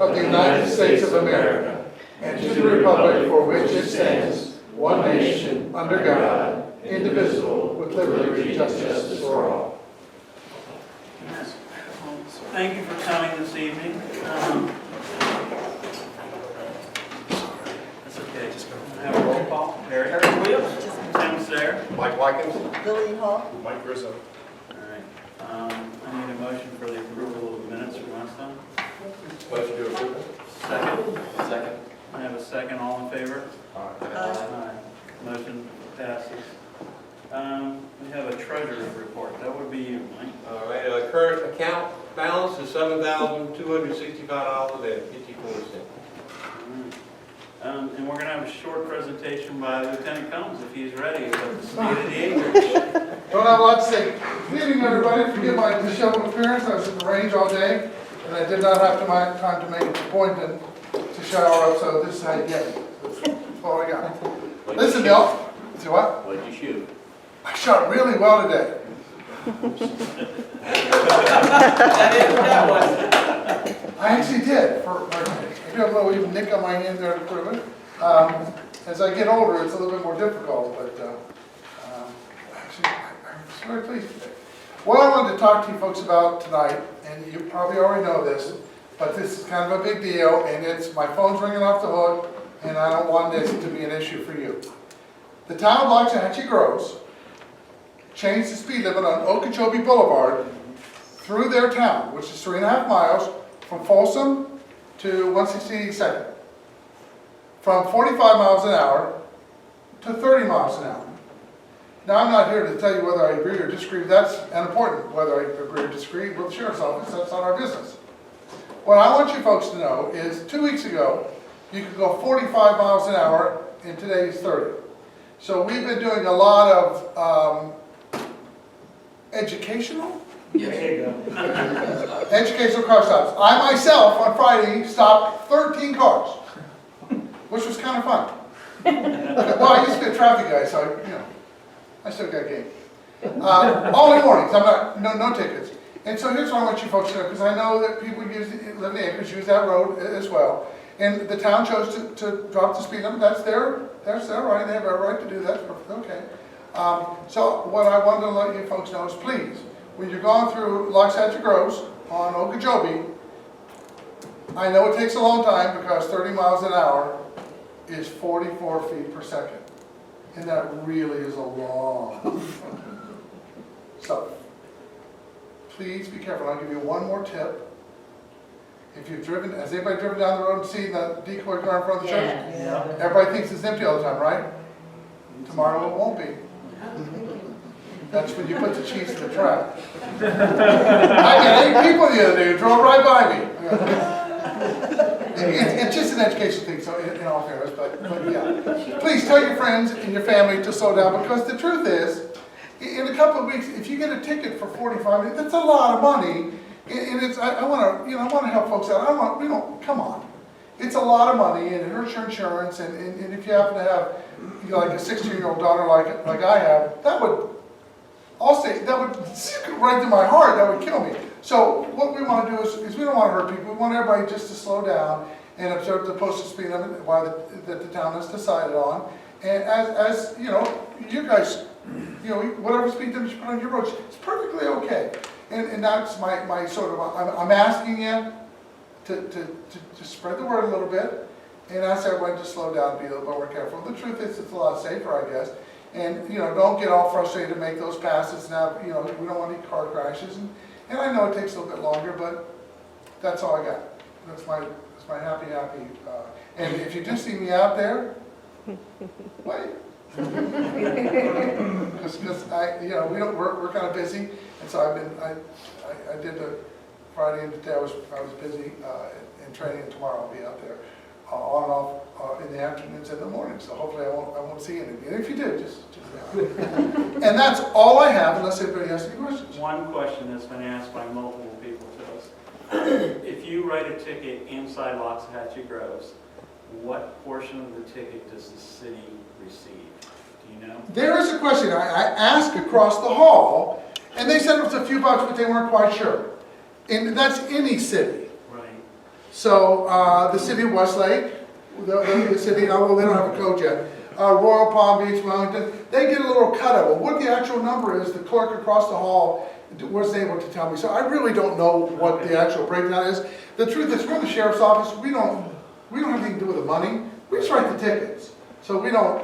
of the United States of America, and to the republic for which it stands, one nation, under God, indivisible, with liberty and justice for all. Thank you for coming this evening. That's okay. Just have a roll call. Eric Williams. Tim's there. Mike Watkins. Billy Hall. Mike Grissom. All right. I need a motion for the approval of the minutes from last time. Motion to approve. Second. Second. I have a second. All in favor? Aye. Aye. Motion passes. We have a treasurer's report. That would be you, Mike. All right, current account balance is $7,265.54. And we're going to have a short presentation by Lieutenant Combs if he's ready about the state of the acreage. Don't have a lot to say. Good evening, everybody. Forgive my disheveled appearance. I was at the range all day, and I did not have time to make an appointment to shower up, so this is how you get it. That's all I got. Listen, Bill. See what? What'd you shoot? I shot really well today. I actually did. I do have a little even nick on my hand there to prove it. As I get older, it's a little bit more difficult, but actually, I'm very pleased today. What I wanted to talk to you folks about tonight, and you probably already know this, but this is kind of a big deal, and it's my phone's ringing off the hook, and I don't want this to be an issue for you. The town of Loxahatchee Groves changed the speed limit on Okeechobee Boulevard through their town, which is 3.5 miles from Folsom to 162nd, from 45 miles an hour to 30 miles an hour. Now, I'm not here to tell you whether I agree or disagree. That's unimportant, whether I agree or disagree with the sheriff's office. That's not our business. What I want you folks to know is 2 weeks ago, you could go 45 miles an hour, and today is 30. So we've been doing a lot of educational? There you go. Educational car stops. I myself, on Friday, stopped 13 cars, which was kind of fun. Well, I used to be a traffic guy, so I still got game. Only mornings. I'm not, no tickets. And so here's what I want you folks to know, because I know that people live in the acres use that road as well. And the town chose to drop the speed limit. That's their right. They have a right to do that. Okay. So what I wanted to let you folks know is, please, when you're going through Loxahatchee Groves on Okeechobee, I know it takes a long time because 30 miles an hour is 44 feet per second. And that really is a long. So, please be careful. I'll give you one more tip. If you've driven, has anybody driven down the road and seen the decoy car in front of the church? Yeah. Everybody thinks it's empty all the time, right? Tomorrow it won't be. That's when you put the cheese in the trap. I got 8 people the other day who drove right by me. It's just an education thing, so in all fairness, but yeah. Please tell your friends and your family to slow down, because the truth is, in a couple of weeks, if you get a ticket for 45 minutes, that's a lot of money. And it's, I want to help folks out. Come on. It's a lot of money, and it hurts your insurance, and if you happen to have, like a 16-year-old daughter like I have, that would right to my heart, that would kill me. So what we want to do is we don't want to hurt people. We want everybody just to slow down and observe the posted speed limit that the town has decided on. And as you guys, whatever speed limit you put on your roads, it's perfectly okay. And that's my sort of, I'm asking you to spread the word a little bit, and ask everyone to slow down and be a little bit more careful. The truth is, it's a lot safer, I guess. And don't get all frustrated to make those passes now. We don't want any car crashes. And I know it takes a little bit longer, but that's all I got. That's my happy. And if you do see me out there, wait. Because we're kind of busy, and so I did the Friday and today I was busy in training, and tomorrow I'll be out there on and off in the afternoons and the mornings. So hopefully I won't see any. And if you do, just and that's all I have, unless anybody has any questions. One question that's been asked by multiple people to us. If you write a ticket inside Loxahatchee Groves, what portion of the ticket does the city receive? Do you know? There is a question. I asked across the hall, and they said it was a few bucks, but they weren't quite sure. And that's any city. Right. So, the city of Westlake, the city, although they don't have a code yet, Royal Palm Beach, Wellington, they get a little cut of it. What the actual number is, the clerk across the hall wasn't able to tell me. So I really don't know what the actual breakdown is. The truth is, we're the sheriff's office, we don't have anything to do with the money. We just write the tickets. So we don't,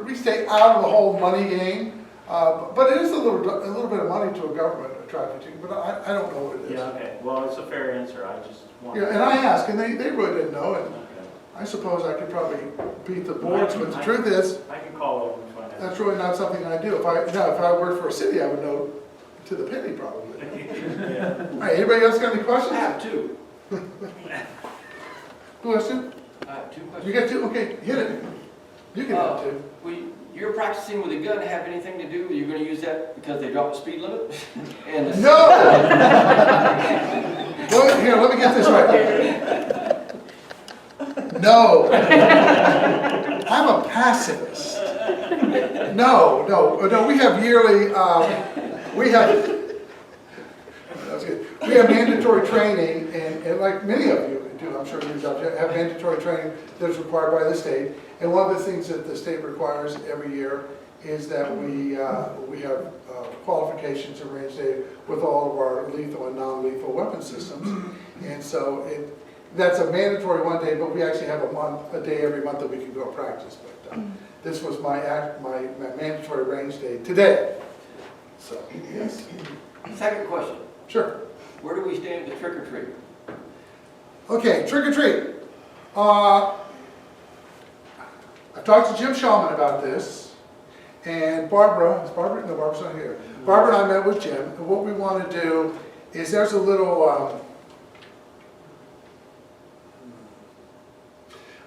we stay out of the whole money game. But it is a little bit of money to a government, a traffic ticket, but I don't know what it is. Yeah, okay, well, it's a fair answer, I just want. Yeah, and I asked, and they really didn't know, and I suppose I could probably beat the boards, but the truth is, I can call over and find out. that's really not something I do. If I worked for a city, I would know to the penny probably. Yeah. All right, anybody else got any I questions? have two. Who has two? I have two You questions. got two? Okay, hit it. You can have two. You're practicing with a gun have anything to do, you're gonna use that because they dropped the speed limit? And the- No! Well, here, let me get this right. No. I'm a pacifist. No, we have yearly, we have mandatory training, and like many of you do, I'm sure you have mandatory training that's required by the state. And one of the things that the state requires every year is that we have qualifications arranged with all of our lethal and non-lethal weapon systems. And so that's a mandatory one day, but we actually have a day every month that we can go practice. But this was my mandatory range day today. So, yes. Second question, Sure. where do we stand with trick or treat? Okay, trick or treat. I've talked to Jim Shulman about this, and Barbara's not here. Barbara and I met with Jim, and what we want to do is there's a little,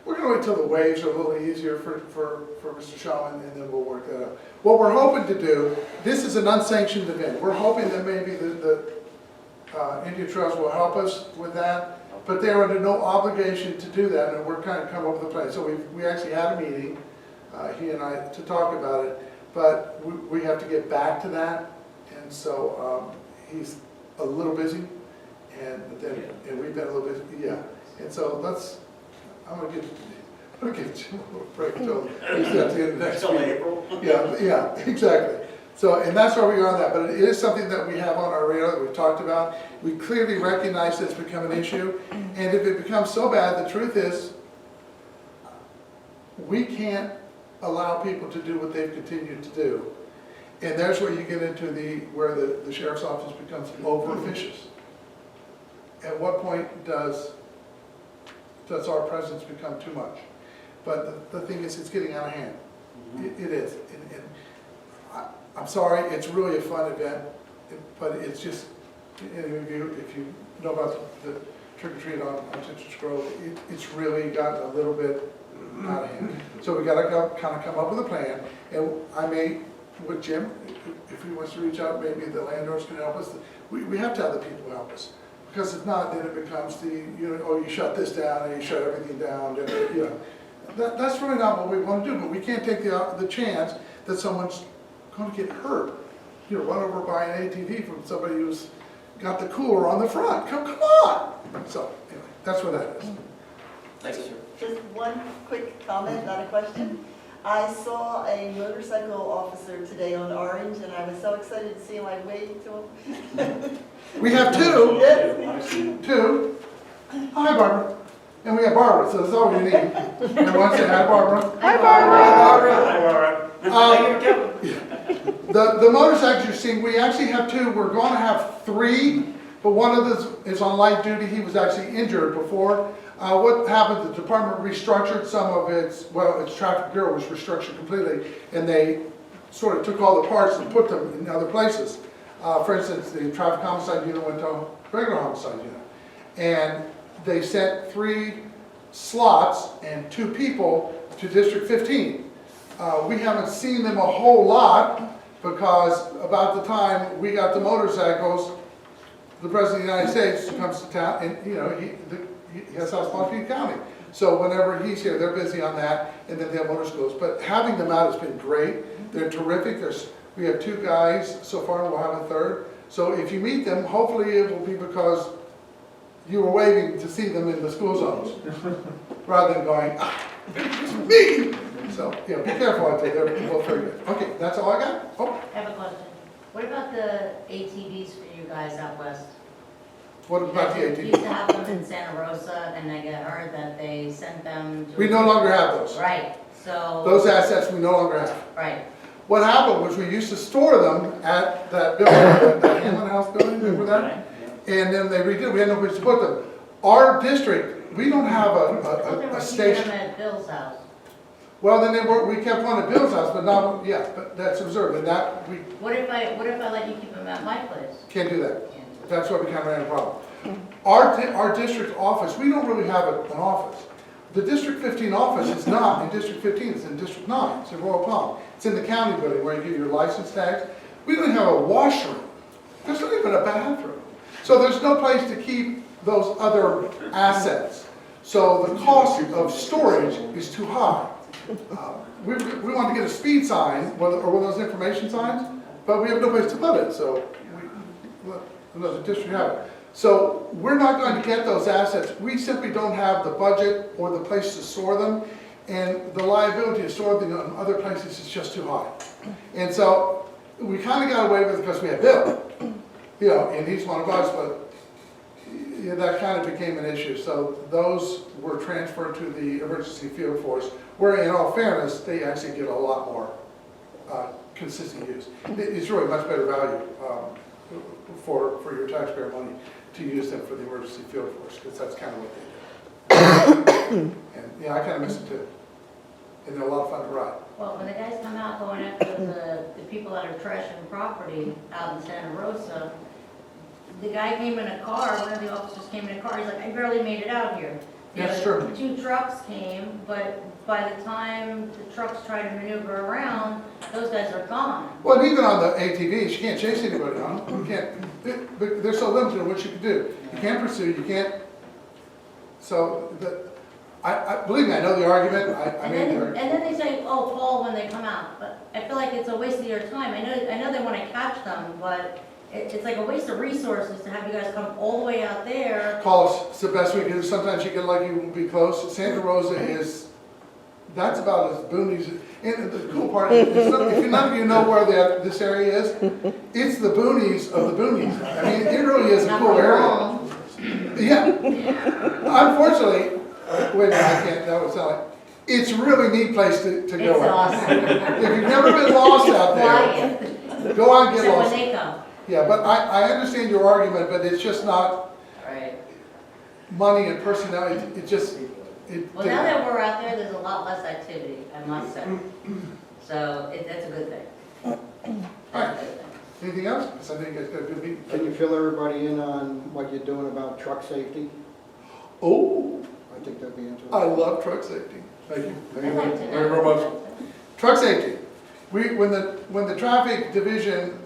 we're going to wait till the waves are a little easier for Mr. Shulman, and then we'll work that out. What we're hoping to do, this is an unsanctioned event. We're hoping that maybe the Indian Trails will help us with that. But they're under no obligation to do that, and we're kind of come up with a plan. So we actually had a meeting, he and I, to talk about it, but we have to get back to that, and so he's a little busy, and we've been a little busy, yeah. And so I'm gonna give Jim a little break until he's at the end of next Until week. April? Yeah, exactly. So, and that's where we are on that, but it is something that we have on our radar that we've talked about. We clearly recognize that it's become an issue, and if it becomes so bad, the truth is, we can't allow people to do what they've continued to do. And there's where you get into where the sheriff's office becomes over-officious. At what point does our presence become too much? But the thing is, it's getting out of hand. It is. And I'm sorry, it's really a fun event, but it's just, if you know about the trick-or-treat on Citrus Grove, it's really gotten a little bit out of hand. So we gotta kind of come up with a plan, and I may, with Jim, if he wants to reach out, maybe the landowners can help us. We have to have the people help us, because if not, then it becomes you shut this down, and you shut everything down, and, that's really not what we want to do, but we can't take the chance that someone's going to get hurt, run over by an ATV from somebody who's got the cooler on the front. Come on! So, anyway, that's what that is. Thank you, sir. Just one quick comment, not a question. I saw a motorcycle officer today on Orange, and I was so excited to see him, I waved to him. We have two. Yes. Two. Hi, Barbara. And we have Barbara, so that's all we need. Everyone say hi, Barbara. Hi, Barbara. Hi, Laura. The motorcycles you're seeing, we actually have two. We're going to have three, but one of them is on light duty. He was actually injured before. What happened, the department restructured some of its traffic bureau was restructured completely, and they sort of took all the parts and put them in other places. For instance, the traffic homicide unit went to regular homicide unit. And they sent 3 slots and 2 people to District 15. We haven't seen them a whole lot because about the time we got the motorcycles, the President of the United States comes to town, and he has South Palm Beach County. So whenever he's here, they're busy on that, and then they have motor schools. But having them out has been great. They're terrific. We have 2 guys so far, and we'll have a 3rd. So if you meet them, hopefully it will be because you were waiting to see them in the school zones, rather than going, ah, it's me! So, yeah, be careful out there, they're both very good. Okay, that's all I got? Oh, I have a question. What about the ATVs for you guys out west? what about the You used to 18? have them in Santa Rosa, and I heard that they sent them to... We no longer have those. Right, so... Those assets we no longer have. Right. What happened was we used to store them at that building, that Hamlin House building, remember that? Right, And then they redid, we had no place to put them. Our district, we don't have I thought they a were keeping station. them at Bill's house. Well, then we kept one at Bill's house, but not, yeah, but that's reserved, and that, we What if I let you keep them at my place? can't do that. That's why we kind of ran a problem. Our district office, we don't really have an office. The District 15 office is not in District 15, it's in District 9, it's in Royal Palm. It's in the county building where you get your license tags. We don't have a washroom. There's not even a bathroom. So there's no place to keep those other assets. So the cost of storage is too high. We wanted to get a speed sign, or one of those information signs, but we have no place to put it, so another district have it. So we're not going to get those assets. We simply don't have the budget or the place to store them, and the liability to store them in other places is just too high. And so we kind of got away with it because we had Bill, you know, and he's one of us, but yeah, that kind of became an issue. So those were transferred to the emergency field force, where in all fairness, they actually get a lot more consistent use. It's really much better value for your taxpayer money to use them for the emergency field force, because that's kind of what they do. And yeah, I kind of miss it too. And they're a lot of fun to ride. Well, when the guys come out going after the people that are trashing property out in Santa Rosa, the guy came in a car, one of the officers came in a car, he's like, I barely made it out here. That's You know, true. 2 trucks came, but by the time the trucks try to maneuver around, those guys are gone. Well, and even on the ATVs, you can't chase anybody on them. You can't, but they're so limited in what you can do. You can't pursue, you can't, so, believe me, I know the argument, I And mean, then, and then they say, oh, Paul, when they come out, but I feel like it's a waste of your time. I know they want to catch them, but it's like a waste of resources to have you guys come all the way out there. call us, it's the best we can do. Sometimes you get lucky, you won't be close. Santa Rosa is, that's about as boonies. And the cool part is, if none of you know where this area is, it's the boonies of the boonies. I mean, it really is a Not cool very area. long. Yeah. Unfortunately, wait a minute, I can't, that would sound like, it's a really neat place to It's go out. awesome. If you've never been lost out there, Quiet. go out and get So when lost. they come. Yeah, but I understand your argument, but it's just not Right. money and personnel, it just, it. Well, now that we're out there, there's a lot less activity, I must say. So that's a good thing. Alright, That's a good thing. anything else? Because I think it's got a good meeting. Can you fill everybody in on what you're doing about truck safety? Oh, I think that'd be interesting. I love truck safety. Thank you. I'd Thank you like to very, know. very much. Truck safety. When the traffic division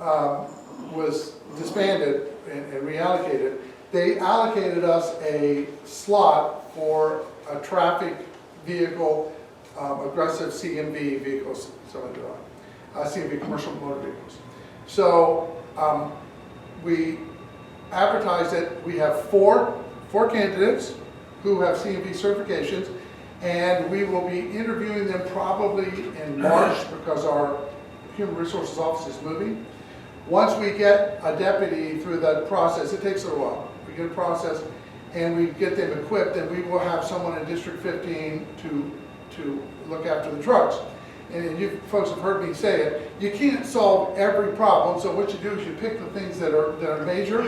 was disbanded and reallocated, they allocated us a slot for a traffic vehicle, aggressive CMV vehicles, CMV, commercial motor vehicles. So we advertised it. We have four candidates who have CMV certifications, and we will be interviewing them probably in March because our Human Resources Office is moving. Once we get a deputy through that process, it takes a little while. We get a process and we get them equipped, and we will have someone in District 15 to look after the trucks. And you folks have heard me say it, you can't solve every problem, so what you do is you pick the things that are major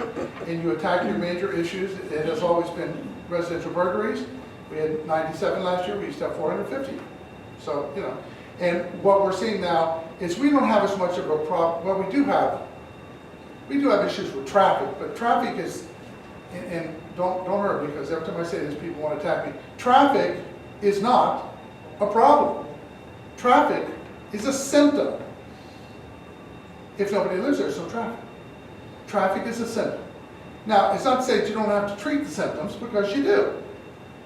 and you attack your major issues. It has always been residential burglaries. We had 97 last year, we used to have 450. So, you know, and what we're seeing now is we don't have as much of a problem. Well, we do have issues with traffic, but traffic is, and don't hurt me, because every time I say this, people want to attack me. Traffic is not a problem. Traffic is a symptom. If nobody lives there, so traffic. Traffic is a symptom. Now, it's not to say that you don't have to treat the symptoms, because you do.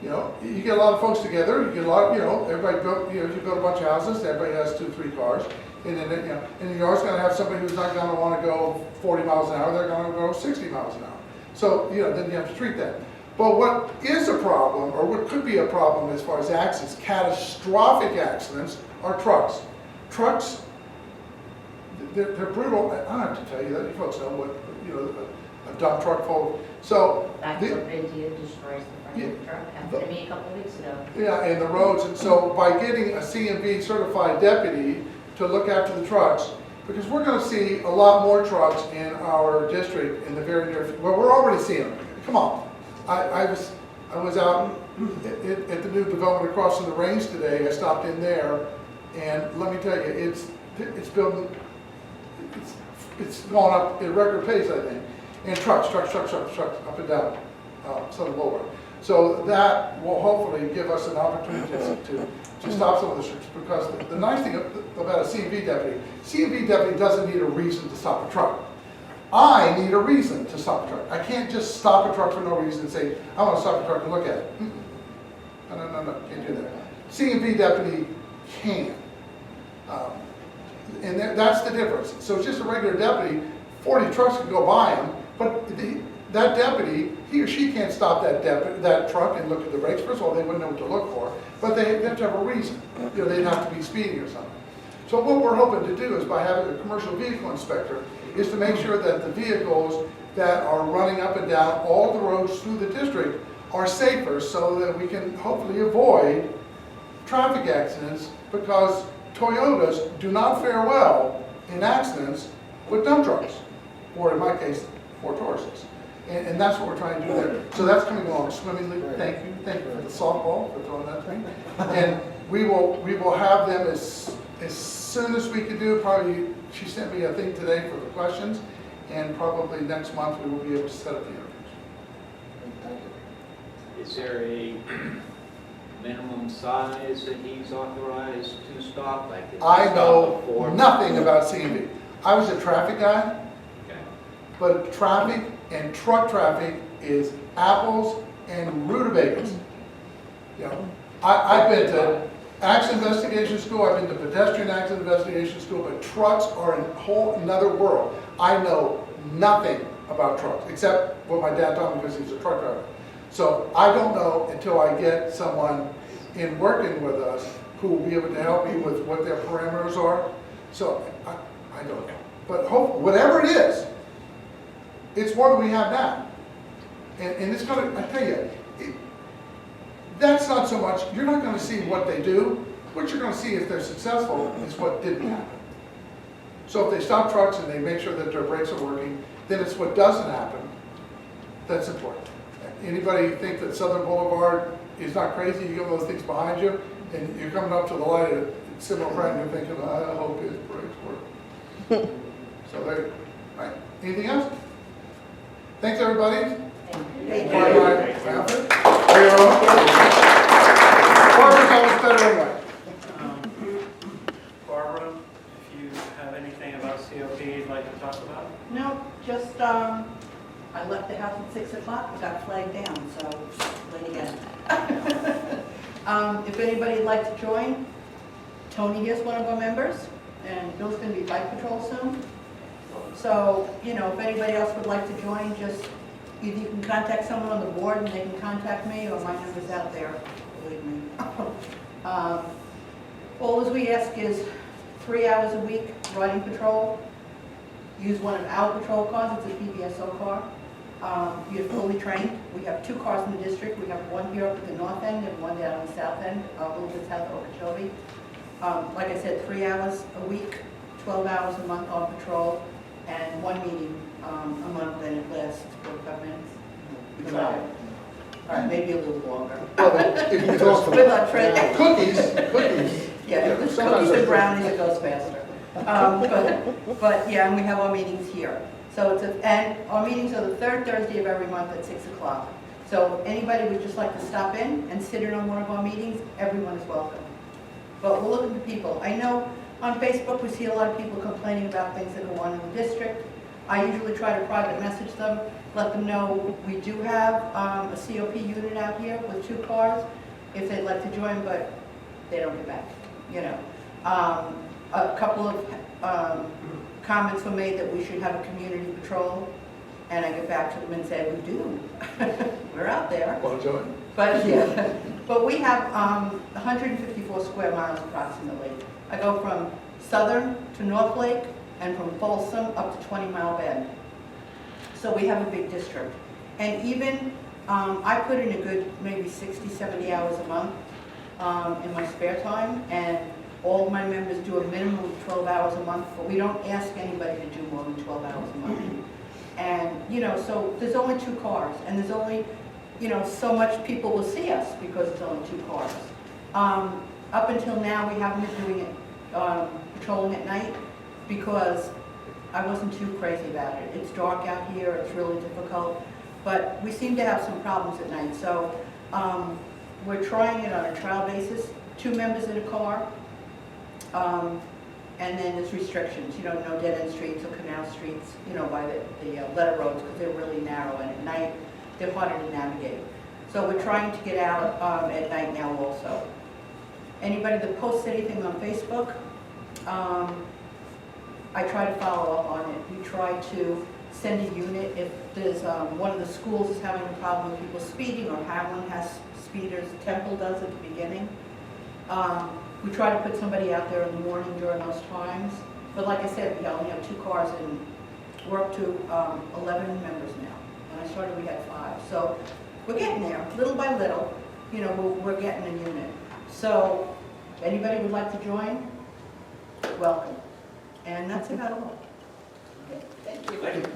You know, you get a lot of folks together, you get a lot, you know, everybody built, you know, if you build a bunch of houses, everybody has 2, 3 cars. And then, you know, and you're always going to have somebody who's not going to want to go 40 miles an hour, they're going to go 60 miles an hour. So, you know, then you have to treat that. But what is a problem, or what could be a problem as far as accidents, catastrophic accidents, are trucks. Trucks, they're brutal. I don't have to tell you that. You folks know what, you know, a dump truck full of, so. Back the- to Blvd destroys the front of the truck, happened to me a couple weeks ago. Yeah, and the roads, and so by getting a CMV certified deputy to look after the trucks, because we're gonna see a lot more trucks in our district in the very near future. Well, we're already seeing them. Come on. I was out at the new development across from the range today. I stopped in there, and let me tell you, it's building, it's going up at record pace, I think. And trucks, up and down, Southern Boulevard. So that will hopefully give us an opportunity to stop some of the streets, because the nice thing about a CMV deputy doesn't need a reason to stop a truck. I need a reason to stop a truck. I can't just stop a truck for no reason and say, I want to stop a truck and look at it. No, can't do that. CMV deputy can. And that's the difference. So it's just a regular deputy, 40 trucks can go by him, but that deputy, he or she can't stop that truck and look at the brakes. First of all, they wouldn't know what to look for, but they have to have a reason. You know, they'd have to be speeding or something. So what we're hoping to do is, by having a commercial vehicle inspector, is to make sure that the vehicles that are running up and down all the roads through the district are safer, so that we can hopefully avoid traffic accidents, because Toyotas do not fare well in accidents with dump trucks, or in my case, Ford Tauruses. And that's what we're trying to do there. So that's coming along swimmingly. Thank you for the softball, for throwing that to me. And we will have them as soon as we can do. Probably, she sent me a thing today for the questions, and probably next month we will be able to set up the interviews. Is there a minimum size that he's authorized to stop? Like, if he I know stopped before? nothing about CMV. I was a traffic guy, Okay. but traffic and truck traffic is apples and rutabagas. You know, I've been to accident investigation school, I've been to pedestrian accident investigation school, but trucks are a whole another world. I know nothing about trucks, except what my dad taught me because he was a truck driver. So I don't know until I get someone in working with us who will be able to help me with what their parameters are. So I don't know. But whatever it is, it's more than we have now. And it's going to, I tell you, that's not so much, you're not going to see what they do. What you're going to see if they're successful is what didn't happen. So if they stop trucks and they make sure that their brakes are working, then it's what doesn't happen that's important. Anybody think that Southern Boulevard is not crazy? You get those things behind you, and you're coming up to the light at Seminole Pratt, and you're thinking, I hope his brakes work. So there, right? Anything else? Thanks, everybody. Thank Bye, you. bye. Barbara's always better anyway. Barbara, if you have anything about COP you'd like to talk about? No, just, I left the house at 6 o'clock, I got flagged down, so late again. If anybody'd like to join, Tony here's one of our members, and Bill's gonna be bike patrol soon. So, you know, if anybody else would like to join, just either you can contact someone on the board and they can contact me, or my number's out there, believe me. All as we ask is 3 hours a week riding patrol. Use one of our patrol cars, it's a PBSO car. You're fully trained. We have 2 cars in the district. We have one here up at the north end and one down on the south end, a little bit south of Okeechobee. Like I said, 3 hours a week, 12 hours a month on patrol, and 1 meeting a month, and it lasts 45 minutes. All right, maybe a little longer. If you talk With our friend. cookies. Yeah, with Sometimes cookies and that's- brownies, it goes faster. But yeah, and we have our meetings here. So and our meetings are the 3rd Thursday of every month at 6 o'clock. So anybody would just like to stop in and sit in on one of our meetings, everyone is welcome. But we're looking for people. I know on Facebook we see a lot of people complaining about things that go on in the district. I usually try to private message them, let them know we do have a COP unit out here with 2 cars if they'd like to join, but they don't get back, you know. A couple of comments were made that we should have a community patrol. And I get back to them and say, we do. We're out there. Want to join? But yeah, but we have 154 square miles approximately. I go from Southern to North Lake and from Folsom up to 20 Mile Bend. So we have a big district. And even, I put in a good maybe 60, 70 hours a month in my spare time. And all of my members do a minimum of 12 hours a month, but we don't ask anybody to do more than 12 hours a month. And, you know, so there's only 2 cars, and there's only, you know, so much people will see us because it's only 2 cars. Up until now, we haven't been doing it, patrolling at night, because I wasn't too crazy about it. It's dark out here, it's really difficult, but we seem to have some problems at night. So we're trying it on a trial basis, 2 members in a car, and then there's restrictions, you know, no dead-end streets or canal streets, you know, by the letter roads, because they're really narrow, and at night, they're harder to navigate. So we're trying to get out at night now also. Anybody that posts anything on Facebook, I try to follow up on it. We try to send a unit if there's one of the schools is having a problem with people speeding, or Hamlin has speeders, Temple does at the beginning. We try to put somebody out there in the morning during those times. But like I said, we only have 2 cars, and we're up to 11 members now. When I started, we had 5. So we're getting there, little by little. You know, we're getting a unit. So if anybody would like to join, welcome. And that's about all. Okay, thank you. Thank you.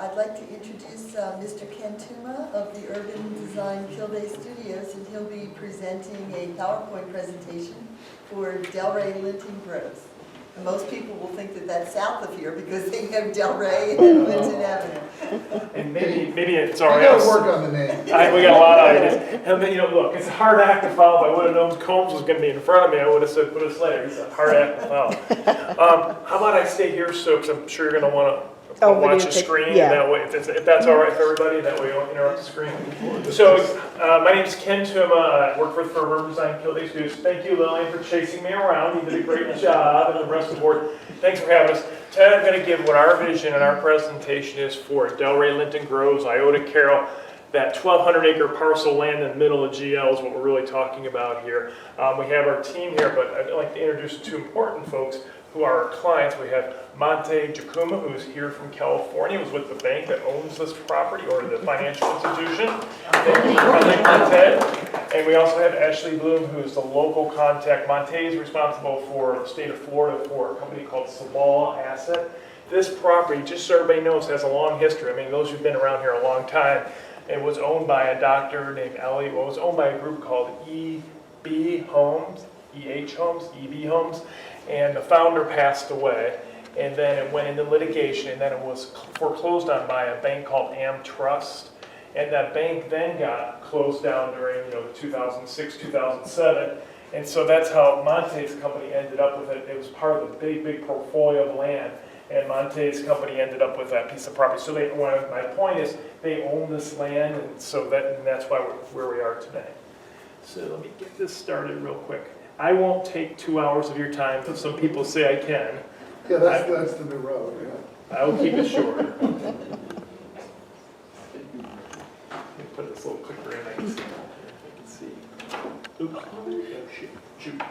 I'd like to introduce Mr. Ken Tuma of the Urban Design Kildare Studios, and he'll be presenting a PowerPoint presentation for Delray Linton Groves. And most people will think that that's south of here because they have Delray and Linton Avenue. And maybe it's We already. gotta work on the name. We got a lot of ideas. And then, you know, look, it's a hard act to follow. If I would have known Combs was going to be in front of me, I would have said put us later. It's a hard act to follow. How about I stay here, so because I'm sure you're going to want to watch the screen. Yeah. And that way, if that's all right for everybody, that way you don't interrupt the screen. So my name is Ken Tuma. I work for Urban Design Kildare Studios. Thank you, Lillian, for chasing me around. You did a great job, and the rest of the board. Thanks for having us. Tonight I'm going to give what our vision and our presentation is for Delray Linton Groves, IOTA Carroll. That 1,200-acre parcel land in the middle of GL is what we're really talking about here. We have our team here, but I'd like to introduce 2 important folks who are our clients. We have Monte Jacuma, who's here from California, who's with the bank that owns this property, or the financial institution. Monte. And we also have Ashley Bloom, who's the local contact. Monte is responsible for the state of Florida for a company called Sabal Asset. This property, just so everybody knows, has a long history. I mean, those who've been around here a long time, it was owned by a doctor named Ellie. Well, it was owned by a group called EB Homes, EH Homes, EB Homes. And the founder passed away, and then it went into litigation, and then it was foreclosed on by a bank called AmTrust. And that bank then got closed down during, you know, 2006, 2007. And so that's how Monte's company ended up with it. It was part of the big portfolio of land, and Monte's company ended up with that piece of property. So my point is, they own this land, and so that's why we're where we are today. So let me get this started real quick. I won't take 2 hours of your time, but some people say I can. Yeah, that's the new road, yeah. I will keep it short. Let me put this little clicker in, I can see. Oops. Oh, shoot.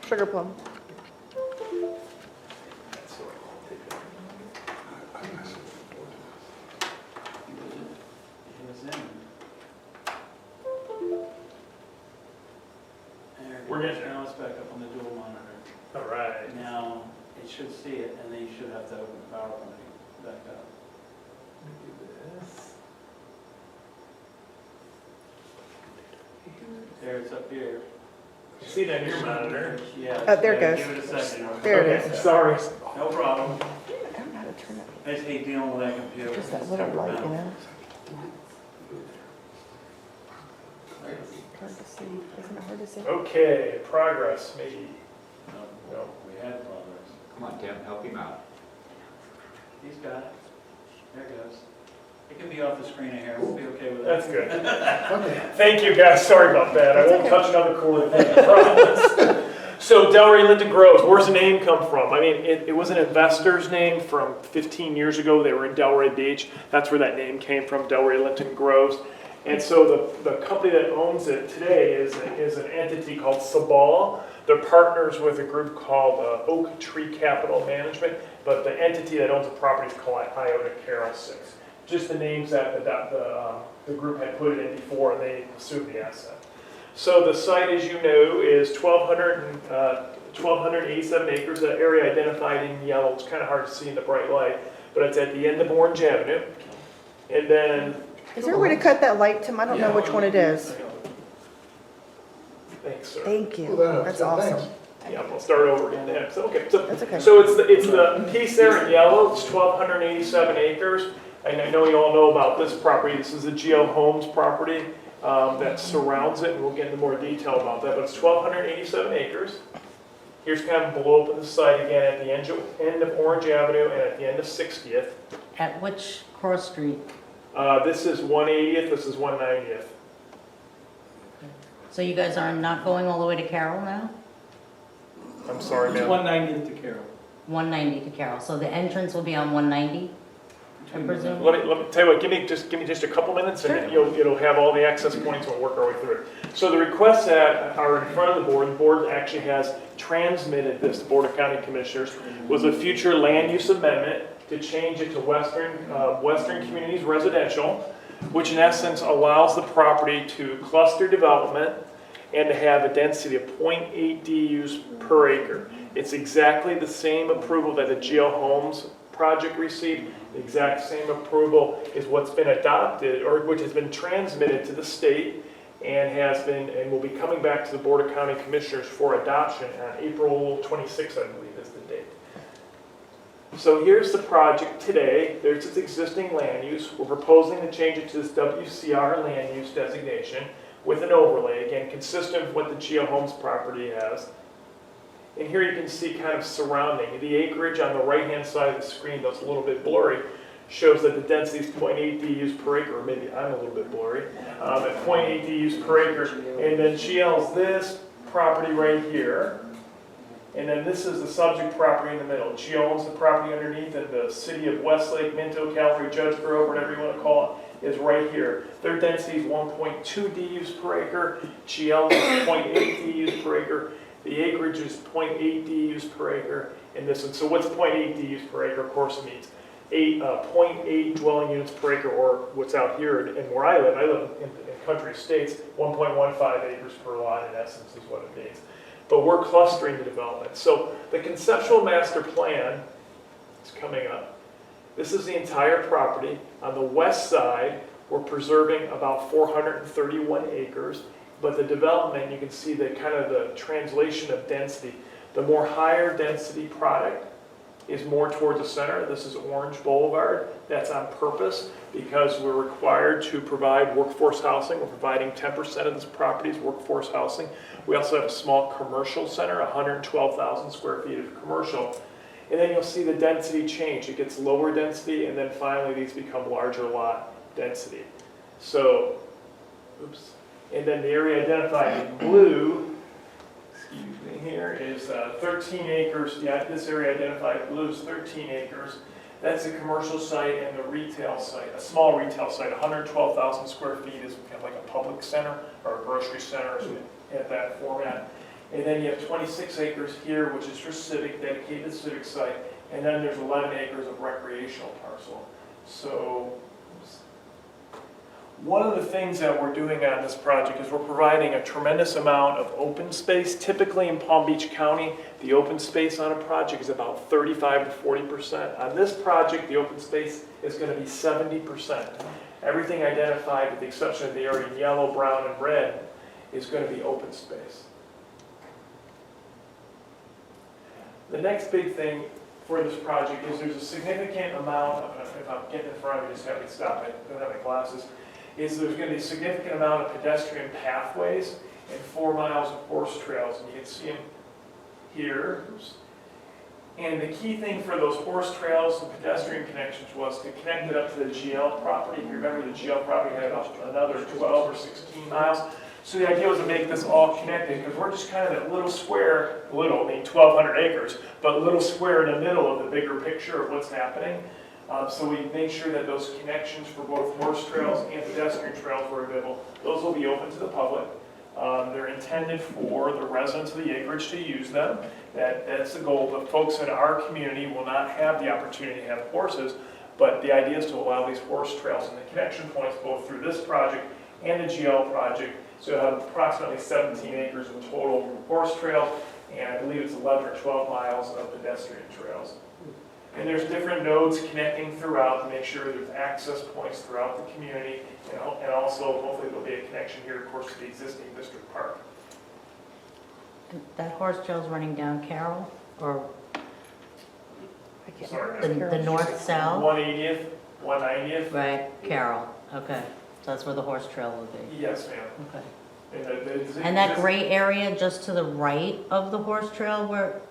Sugar plum. That's all right. I'll take that. We're getting there. Now it's back up on the dual monitor. All right. Now, it should see it, and then you should have to open the PowerPoint back up. Let me do this. There, it's up here. You see that in your monitor? Yeah. Oh, there it yeah, goes. Give it a second. There it Okay, is. sorry. No problem. I don't know how to turn it. I just hate dealing with that computer. Just that It's little temperamental. light, you know? Hard to see. Isn't it hard to see? Okay, progress, maybe. No, we had progress. Come on, Tim, help him out. He's got it. There it goes. It can be off the screen here, we'll be okay with That's that. good. Okay. Thank you, guys. Sorry about that. I won't touch another chord again, I promise. So Delray Linton Groves, where's the name come from? I mean, it was an investor's name from 15 years ago. They were in Delray Beach. That's where that name came from, Delray Linton Groves. And so the company that owns it today is an entity called Sabal. They're partners with a group called Okeechobee Capital Management, but the entity that owns the property is called IOTA Carol 6. Just the names that the group had put it in before, and they assumed the asset. So the site, as you know, is 1,287 acres, that area identified in yellow. It's kind of hard to see in the bright light, but it's at the end of Orange Avenue. And then, Is there a way to cut that light, Tim? I don't know which one it is. thanks, sir. Thank Pull you. that up. That's Yeah, awesome. thanks. Yeah, we'll start over again. Yeah, so, okay, so, That's okay. so it's the piece there in yellow. It's 1,287 acres. And I know you all know about this property. This is the Geo Homes property that surrounds it, and we'll get into more detail about that. But it's 1,287 acres. Here's kind of blow up in the site again at the end of Orange Avenue and at the end of 60th. At which cross street? This is 180th. This is 190th. So you guys are not going all the way to Carroll now? I'm sorry, It's ma'am. 190th to Carroll. 190 to Carroll, so the entrance will be on 190, I presume? Let me tell you what. Give me just a couple minutes, and it'll have all the access points. And we'll work our way through it. So the requests that are in front of the board actually has transmitted this to Board of County Commissioners, was a future land use amendment to change it to Western Communities Residential, which in essence allows the property to cluster development and to have a density of 0.8 DUs per acre. It's exactly the same approval that the Geo Homes project received. The exact same approval is what's been adopted, or which has been transmitted to the state and will be coming back to the Board of County Commissioners for adoption on April 26th, I believe is the date. So here's the project today. There's its existing land use. We're proposing to change it to this WCR land use designation with an overlay, again, consistent with what the Geo Homes property has. And here you can see kind of surrounding. The acreage on the right-hand side of the screen, that's a little bit blurry, shows that the density is 0.8 DUs per acre, or maybe I'm a little bit blurry, at 0.8 DUs per acre. And then GL's this property right here. And then this is the subject property in the middle. Geo owns the property underneath, and the city of Westlake, Minto, Calvary, Judge Grove, whatever you want to call it, is right here. Their density is 1.2 DUs per acre. GL is 0.8 DUs per acre. The acreage is 0.8 DUs per acre in this one. So what's 0.8 DUs per acre? Of course, it means 0.8 dwelling units per acre, or what's out here and where I live in country estates, 1.15 acres per lot in essence is what it means. But we're clustering the development. So the conceptual master plan is coming up. This is the entire property. On the west side, we're preserving about 431 acres. But the development, you can see the kind of the translation of density. The more higher density product is more towards the center. This is Orange Boulevard. That's on purpose because we're required to provide workforce housing. We're providing 10% of this property is workforce housing. We also have a small commercial center, 112,000 square feet of commercial. And then you'll see the density change. It gets lower density, and then finally these become larger lot density. So, oops. And then the area identified in blue, excuse me, here is 13 acres. Yeah, this area identified in blue is 13 acres. That's a commercial site and the retail site, a small retail site, 112,000 square feet is kind of like a public center or a grocery center at that format. And then you have 26 acres here, which is for civic, dedicated civic site. And then there's 11 acres of recreational parcel. So, oops. One of the things that we're doing on this project is we're providing a tremendous amount of open space. Typically in Palm Beach County, the open space on a project is about 35 to 40%. On this project, the open space is going to be 70%. Everything identified, with the exception of the area in yellow, brown, and red, is going to be open space. The next big thing for this project is there's a significant amount of, if I'm getting in front of you, just have me stop, I don't have my glasses, is there's going to be a significant amount of pedestrian pathways and 4 miles of horse trails, and you can see them here. Oops. And the key thing for those horse trails and pedestrian connections was to connect it up to the GL property. If you remember, the GL property had another 12 or 16 miles. So the idea was to make this all connected, because we're just kind of that little square, little, I mean 1,200 acres, but little square in the middle of the bigger picture of what's happening. So we made sure that those connections for both horse trails and pedestrian trails were available. Those will be open to the public. They're intended for the residents of the acreage to use them. That's the goal, but folks in our community will not have the opportunity to have horses, but the idea is to allow these horse trails and the connection points both through this project and the GL project. So you'll have approximately 17 acres of total horse trails, and I believe it's 11 or 12 miles of pedestrian trails. And there's different nodes connecting throughout to make sure there's access points throughout the community, and also hopefully there'll be a connection here, of course, to the existing district park. That horse trail's running down Carroll, or Sorry, the north-south? 180th, 190th. Right, Carroll, okay. So that's where the horse trail will be. Yes, ma'am. Okay. And that gray area just to the right of the horse trail where,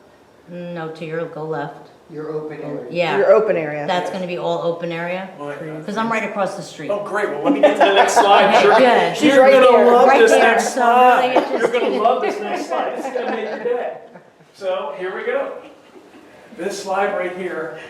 no, to your, go left. Your open area. Yeah. Your open area. That's gonna be all open area? Because I'm right across the street. Oh, great. Well, let me get to the next slide. Okay, good. She's You're right gonna there. love Right this there. next So slide. really You're interesting. gonna love this next slide. This is gonna make your day. So here we go. This slide right here,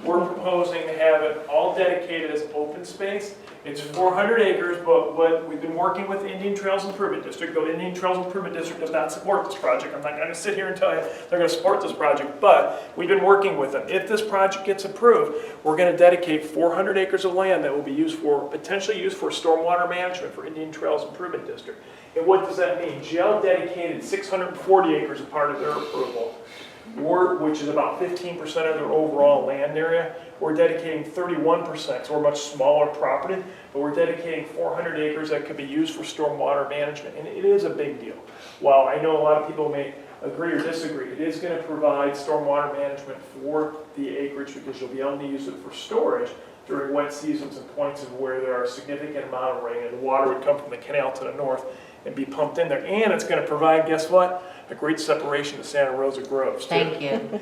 we're proposing to have it all dedicated as open space. It's 400 acres, but what we've been working with the Indian Trails Improvement District, though the Indian Trails Improvement District does not support this project. I'm not going to sit here and tell you they're going to support this project, but we've been working with them. If this project gets approved, we're going to dedicate 400 acres of land that will be used for, potentially used for stormwater management for Indian Trails Improvement District. And what does that mean? GL dedicated 640 acres as part of their approval, which is about 15% of their overall land area. We're dedicating 31%, so we're a much smaller property, but we're dedicating 400 acres that could be used for stormwater management, and it is a big deal. While I know a lot of people may agree or disagree, it is going to provide stormwater management for the acreage because you'll be able to use it for storage during wet seasons and points of where there are a significant amount of rain and the water would come from the canal to the north and be pumped in there. And it's going to provide, guess what? A great separation to Santa Rosa Groves, too. Thank you.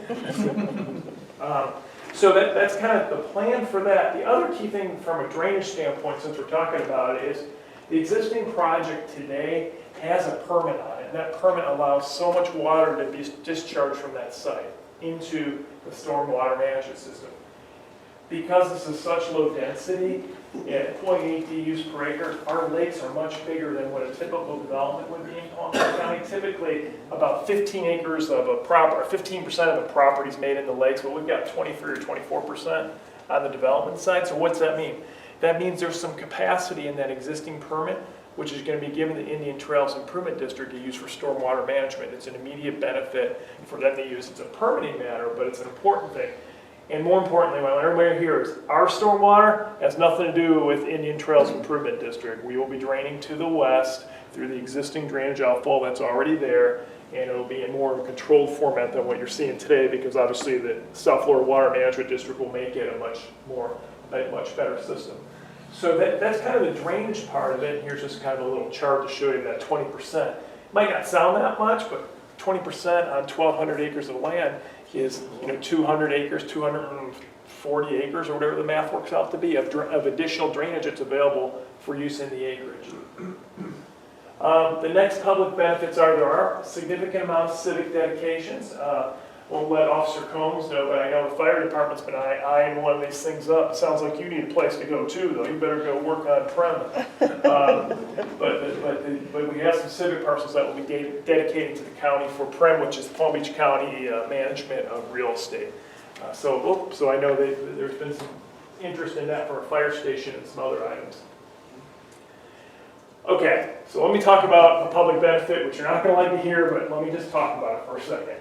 So that's kind of the plan for that. The other key thing from a drainage standpoint, since we're talking about it, is the existing project today has a permit on it. And that permit allows so much water to be discharged from that site into the stormwater management system. Because this is such low density, at 0.8 DUs per acre, our lakes are much bigger than what a typical development would be in Palm Beach County. Typically, about 15 acres of a property, 15% of the property is made in the lakes, but we've got 23 or 24% on the development side. So what's that mean? That means there's some capacity in that existing permit, which is going to be given the Indian Trails Improvement District to use for stormwater management. It's an immediate benefit for them to use. It's a permitting matter, but it's an important thing. And more importantly, what I want everybody to hear is our stormwater has nothing to do with Indian Trails Improvement District. We will be draining to the west through the existing drainage outfall that's already there, and it'll be in more of a controlled format than what you're seeing today, because obviously the South Florida Water Management District will make it a much better system. So that's kind of the drainage part of it. And here's just kind of a little chart to show you that 20%. Might not sound that much, but 20% on 1,200 acres of land is 200 acres, 240 acres, or whatever the math works out to be, of additional drainage that's available for use in the acreage. The next public benefits are there are significant amounts of civic dedications. Won't let Officer Combs know, but I know the fire department's been eyeing one of these things up. It sounds like you need a place to go too, though. You better go work on prem. But we have some civic parcels that will be dedicated to the county for prem, which is Palm Beach County management of real estate. So I know that there's been some interest in that for a fire station and some other items. Okay, so let me talk about a public benefit, which you're not going to like to hear, but let me just talk about it for a second.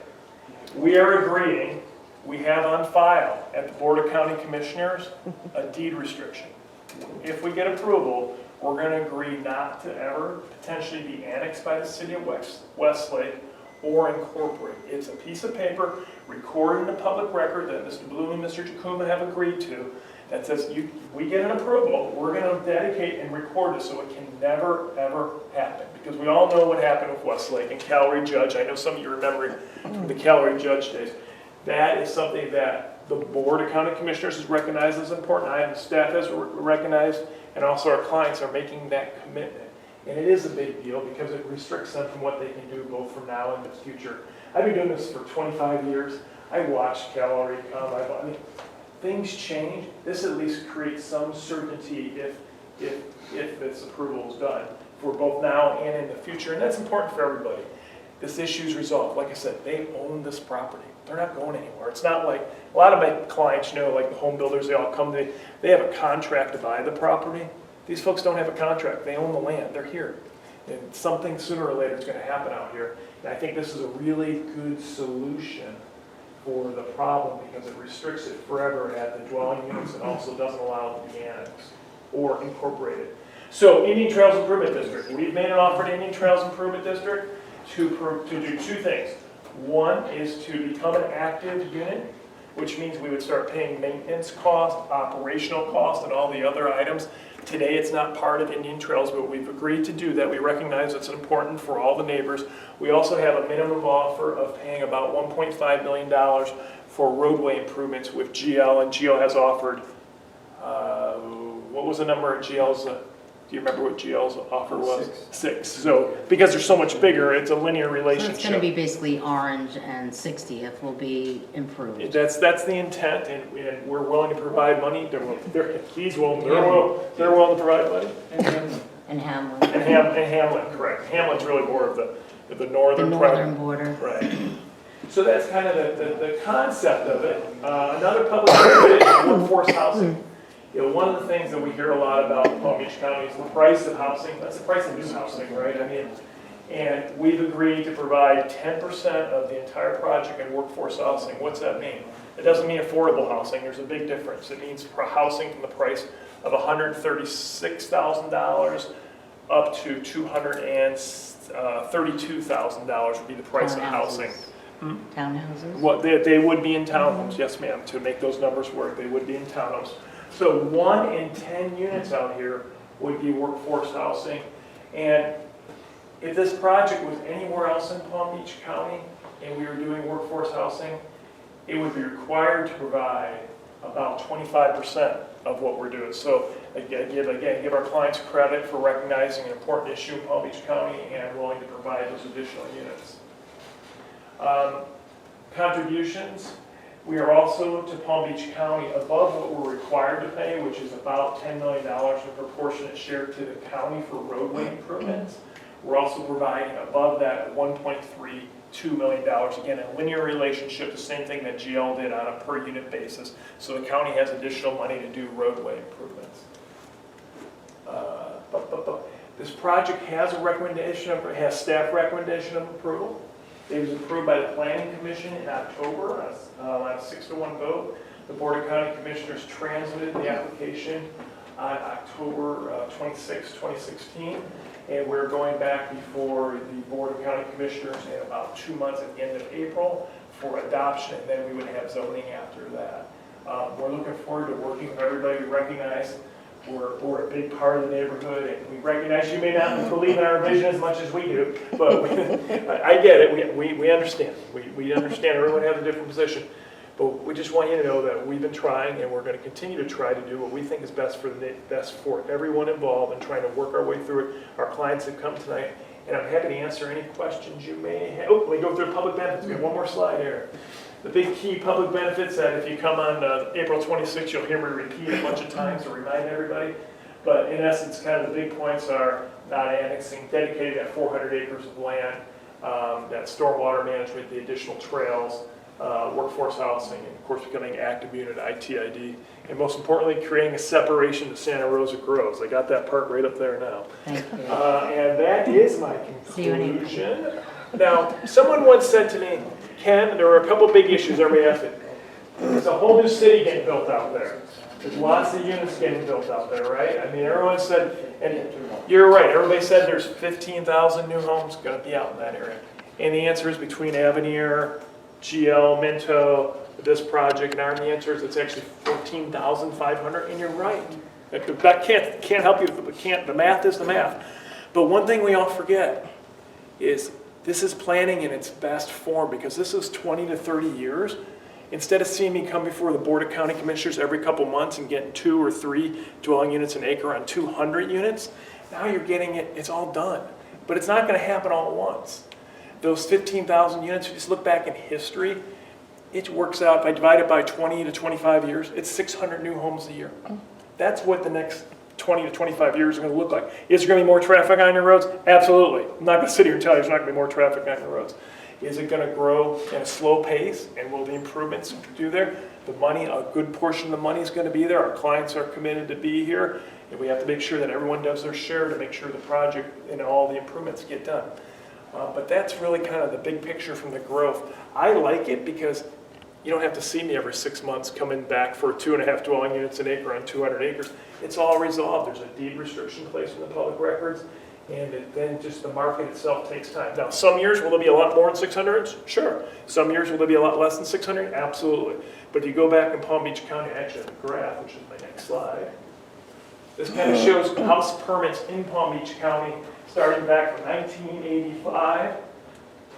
We are agreeing, we have on file at the Board of County Commissioners a deed restriction. If we get approval, we're going to agree not to ever potentially be annexed by the city of Westlake or incorporate. It's a piece of paper recorded in a public record that Mr. Bloom and Mr. Jacuma have agreed to that says we get an approval, we're going to dedicate and record it so it can never, ever happen. Because we all know what happened with Westlake and Callery Judge. I know some of you remember from the Callery Judge days. That is something that the Board of County Commissioners has recognized as important. I and the staff has recognized, and also our clients are making that commitment. And it is a big deal because it restricts them from what they can do both from now and the future. I've been doing this for 25 years. I watched cavalry come. I mean, things change. This at least creates some certainty if this approval is done for both now and in the future. And that's important for everybody. This issue is resolved. Like I said, they own this property. They're not going anywhere. It's not like, a lot of my clients, you know, like the home builders, they all come, they have a contract to buy the property. These folks don't have a contract. They own the land. They're here. And something sooner or later is going to happen out here. And I think this is a really good solution for the problem because it restricts it forever at the dwelling units and also doesn't allow it to be annexed or incorporated. So Indian Trails Improvement District. We've made an offer to Indian Trails Improvement District to do two things. One is to become an active unit, which means we would start paying maintenance cost, operational cost, and all the other items. Today, it's not part of Indian Trails, but we've agreed to do that. We recognize it's important for all the neighbors. We also have a minimum offer of paying about $1.5 million for roadway improvements with GL, and GL has offered, what was the number of GL's? Do you remember what GL's offer was? Six. So, because they're so much bigger, it's a linear relationship. So it's going to be basically Orange and 60th will be improved. That's the intent, and we're willing to provide money. They're willing to provide money. And Hamlin. And Hamlin, correct. Hamlin's really more of the northern border. Right. So that's kind of the concept of it. Another public benefit is workforce housing. You know, one of the things that we hear a lot about in Palm Beach County is the price of housing. That's the price of new housing, right? I mean, and we've agreed to provide 10% of the entire project in workforce housing. What's that mean? It doesn't mean affordable housing. There's a big difference. It means housing from the price of $136,000 up to $232,000 would be the price of housing. Townhouses? What they would be in townhomes, yes ma'am. To make those numbers work, they would be in townhomes. So 1 in 10 units out here would be workforce housing. And if this project was anywhere else in Palm Beach County and we were doing workforce housing, it would be required to provide about 25% of what we're doing. So again, give our clients credit for recognizing an important issue in Palm Beach County and willing to provide those additional units. Contributions. We are also to Palm Beach County above what we're required to pay, which is about $10 million in proportionate share to the county for roadway improvements. We're also providing above that $1.32 million, again, a linear relationship, the same thing that GL did on a per unit basis. So the county has additional money to do roadway improvements. This project has a recommendation has staff recommendation of approval. It was approved by the Planning Commission in October on a 6-to-1 vote. The Board of County Commissioners transmitted the application on October 26, 2016, and we're going back before the Board of County Commissioners in about 2 months at the end of April for adoption, and then we would have zoning after that. We're looking forward to working with everybody. We recognize we're a big part of the neighborhood, and we recognize you may not believe in our vision as much as we do, but I get it. We understand. We understand everyone has a different position, but we just want you to know that we've been trying, and we're going to continue to try to do what we think is best for everyone involved and trying to work our way through it. Our clients have come tonight, and I'm happy to answer any questions you may have. Oh, let me go through public benefits. We have one more slide here. The big key public benefits that if you come on April 26th, you'll hear me repeat a bunch of times to remind everybody. But in essence, kind of the big points are not annexing, dedicated at 400 acres of land, that stormwater management, the additional trails, workforce housing, and of course becoming an active unit, ITID, and most importantly, creating a separation to Santa Rosa Groves. I got that part right up there now. Thank you. And that is my conclusion. Now, someone once said to me, Ken, there were a couple big issues everybody asked me. There's a whole new city getting built out there. There's lots of units getting built out there, right? I mean, everyone said, and you're right, everybody said there's 15,000 new homes going to be out in that area. And the answer is between Avenir, GL, Minto, this project, and the answer is it's actually 14,500, and you're right. That can't help you, the math is the math. But one thing we all forget is this is planning in its best form because this is 20 to 30 years. Instead of seeing me come before the Board of County Commissioners every couple months and getting 2 or 3 dwelling units an acre on 200 units, now you're getting it, it's all done. But it's not gonna happen all at once. Those 15,000 units, if you just look back in history, it works out, if I divide it by 20 to 25 years, it's 600 new homes a year. That's what the next 20 to 25 years are gonna look like. Is there gonna be more traffic on your roads? Absolutely. I'm not gonna sit here and tell you there's not gonna be more traffic on your roads. Is it gonna grow at a slow pace, and will the improvements do there? The money, a good portion of the money is gonna be there. Our clients are committed to be here, and we have to make sure that everyone does their share to make sure the project and all the improvements get done. But that's really kind of the big picture from the growth. I like it because you don't have to see me every 6 months coming back for 2.5 dwelling units an acre on 200 acres. It's all resolved. There's a deed restriction placed in the public records, and then just the market itself takes time. Now, some years will there be a lot more than 600? Sure. Some years will there be a lot less than 600? Absolutely. But if you go back in Palm Beach County, I actually have a graph, which is my next slide. This kind of shows house permits in Palm Beach County starting back from 1985.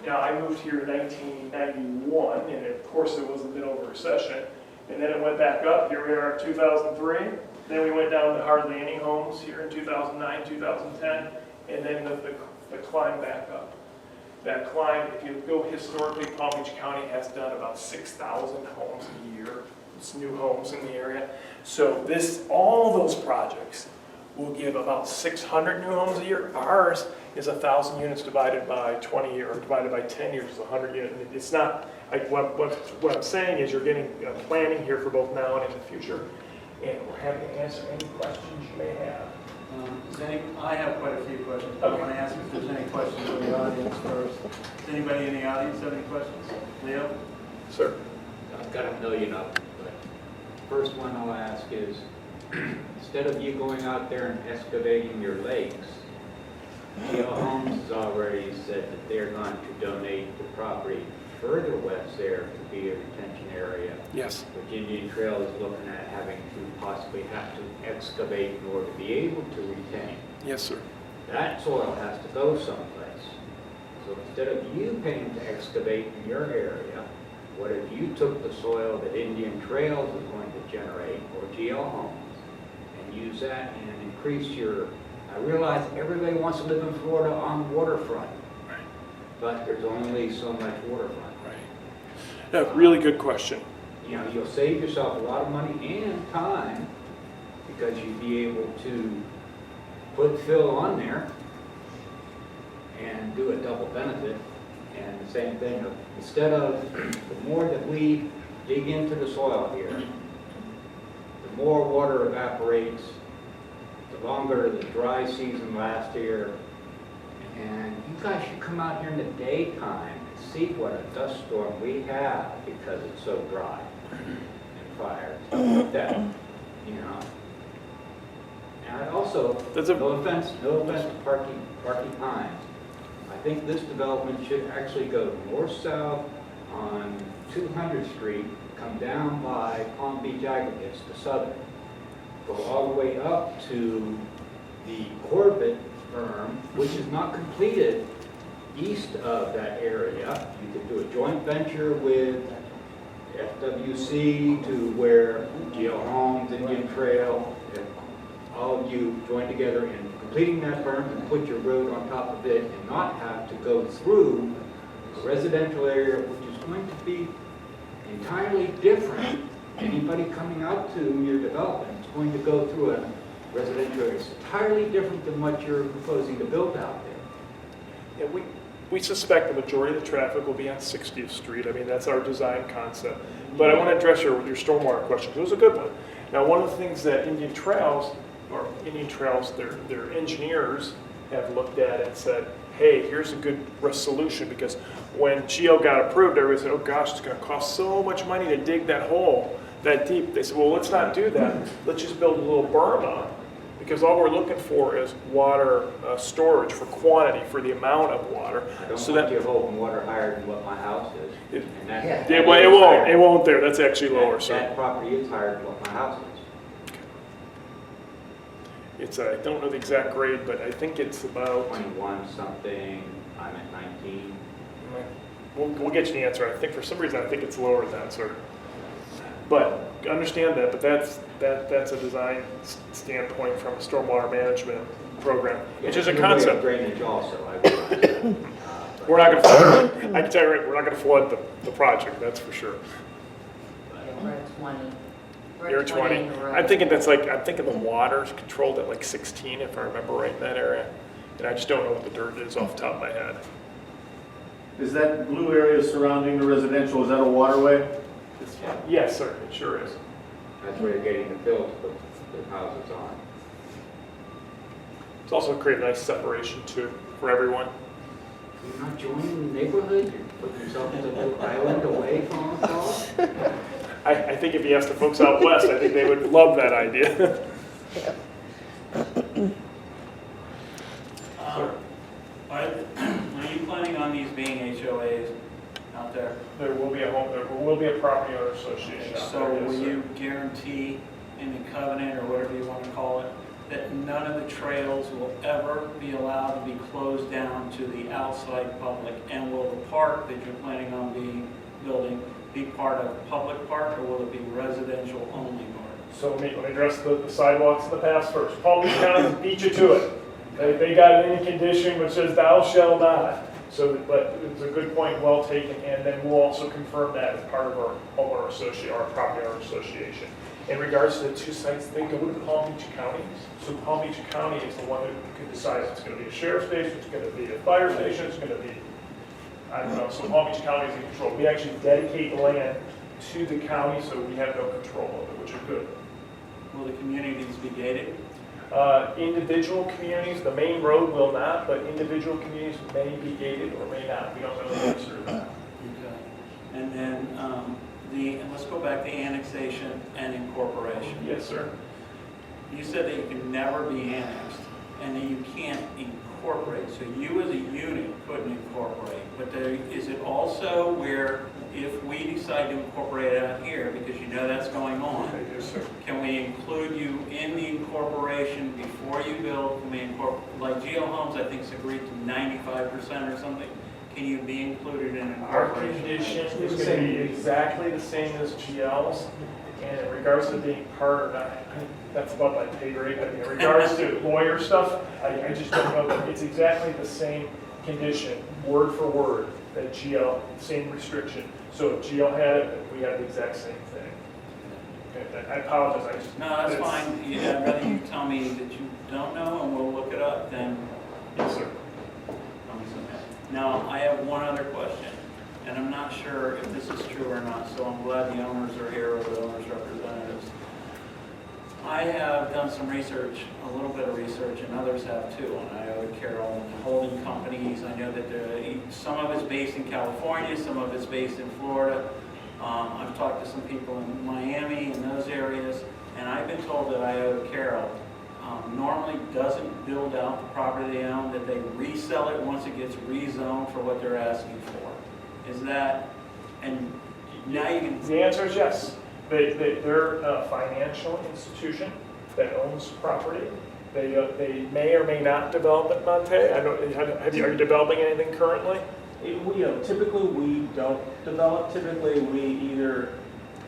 Now, I moved here in 1991, and of course there was a bit of a recession. And then it went back up. Here we are in 2003. Then we went down to hardly any homes here in 2009, 2010, and then the climb back up. That climb, if you go historically, Palm Beach County has done about 6,000 homes a year. It's new homes in the area. So all those projects will give about 600 new homes a year. Ours is 1,000 units divided by 20 or divided by 10 years is 100 units. It's not, what I'm saying is you're getting planning here for both now and in the future. And we're happy to answer any questions you may have. I have quite a few questions. I want to ask if there's any questions from the audience first. Does anybody in the audience have any questions? Leo? Sir? I've got a million of them, but first one I'll ask is, instead of you going out there and excavating your lakes, GL Homes has already said that they're going to donate the property further west there to be a retention area. Yes. Which Indian Trail is looking at having to possibly have to excavate in order to be able to retain. Yes, sir. That soil has to go someplace. So instead of you paying to excavate in your area, what if you took the soil that Indian Trails is going to generate, or GL Homes, and use that and increase your, I realize everybody wants to live in Florida on waterfront, Right. but there's only so much waterfront. Right. No, really good question. You know, you'll save yourself a lot of money and time because you'd be able to put fill on there and do a double benefit. And the same thing, instead of, the more that we dig into the soil here, the more water evaporates, the longer the dry season lasts here. And you guys should come out here in the daytime and see what a dust storm we have because it's so dry and fire. That, you know. And I also, no offense to Parky Pines. I think this development should actually go north-south on 200th Street, come down by Palm Beach Aggregates to Southern, go all the way up to the Corbett firm, which is not completed east of that area. You could do a joint venture with FWC to where GL Homes, Indian Trail, and all of you join together in completing that firm and put your road on top of it and not have to go through a residential area which is going to be entirely different. Anybody coming out to your development is going to go through a residential area. It's entirely different than what you're proposing to build out there. Yeah, we suspect the majority of the traffic will be on 60th Street. I mean, that's our design concept. But I want to address your stormwater question. It was a good one. Now, one of the things that Indian Trails, their engineers have looked at and said, hey, here's a good solution, because when GL got approved, everybody said, oh gosh, it's going to cost so much money to dig that hole that deep. They said, well, let's not do that. Let's just build a little berm up, because all we're looking for is water storage for quantity, for the amount of water. I don't so want that you holding water higher than what my house is. It won't there. That's actually lower. That property is higher than what my house is. It's I don't know the exact grade, but I think it's about 21 something. I'm at 19. We'll get you the answer. I think for some reason I think it's lower than that, sir. But understand that, but that's a design standpoint from a stormwater management program. It's just a There's way of concept. Drainage also, I would. We're not gonna flood, I can tell you right, we're not gonna flood the project, that's for sure. We're at 20. We're You're at 20. in the road. I'm thinking the water's controlled at like 16, if I remember right in that area. And I just don't know what the dirt is off the top of my head. Is that blue area surrounding the residential, is that a waterway? Yes, sir, it sure is. That's where you're getting the fill to put the houses on. It's also create a nice separation too, for everyone. You're not joining the neighborhood, you're putting yourself in a little island away from us all? I think if you ask the folks out west, I think they would love that idea. Are you planning on these being HOAs out there? There will be a property owner association out So there, yes, will sir. you guarantee in the covenant, or whatever you want to call it, that none of the trails will ever be allowed to be closed down to the outside public? And will the park that you're planning on building be part of public park, or will it be residential only park? So let me address the sidewalks in the past first. Palm Beach County beat you to it. They got it in condition which says thou shall not. So, but it's a good point, well taken, and then we'll also confirm that as part of our homeowner association, our property owner association. In regards to the two sites, they go to Palm Beach County. So Palm Beach County is the one that can decide if it's going to be a sheriff's station, it's going to be a fire station, it's going to be, I don't know. So Palm Beach County is in control. We actually dedicate the land to the county, so we have no control of it, which is good. Will the communities be gated? Individual communities, the main road will not, but individual communities may be gated or may not. We don't know the answer to that. Okay. And then let's go back to annexation and incorporation. Yes, sir. You said that you can never be annexed and that you can't incorporate. So you as a unit couldn't incorporate. But is it also where if we decide to incorporate it out here, because you know that's going on, Yes, sir. can we include you in the incorporation before you build? Can we incorporate, like GL Homes, I think, is agreed to 95% or something. Can you be included in Our incorporation? condition is going to be exactly the same as GL's. And in regards to being part or not, that's above my pay grade. I mean, in regards to lawyer stuff, I just don't know, but it's exactly the same condition, word for word, that GL, same restriction. So if GL had it, we have the exact same thing. Okay, I apologize. No, that's fine. I'd rather you tell me that you don't know and we'll look it up than. Yes, sir. Now, I have one other question, and I'm not sure if this is true or not, so I'm glad the owners are here, or the owners' representatives. I have done some research, a little bit of research, and others have too, on IOTA Carroll and holding companies. I know that some of it's based in California, some of it's based in Florida. I've talked to some people in Miami and those areas, and I've been told that IOTA Carroll normally doesn't build out the property they own, that they resell it once it gets rezoned for what they're asking for. Is that, and now you can... The answer is yes. They're a financial institution that owns property. They may or may not develop at Monte. Are you developing anything currently? Typically we don't develop. Typically we either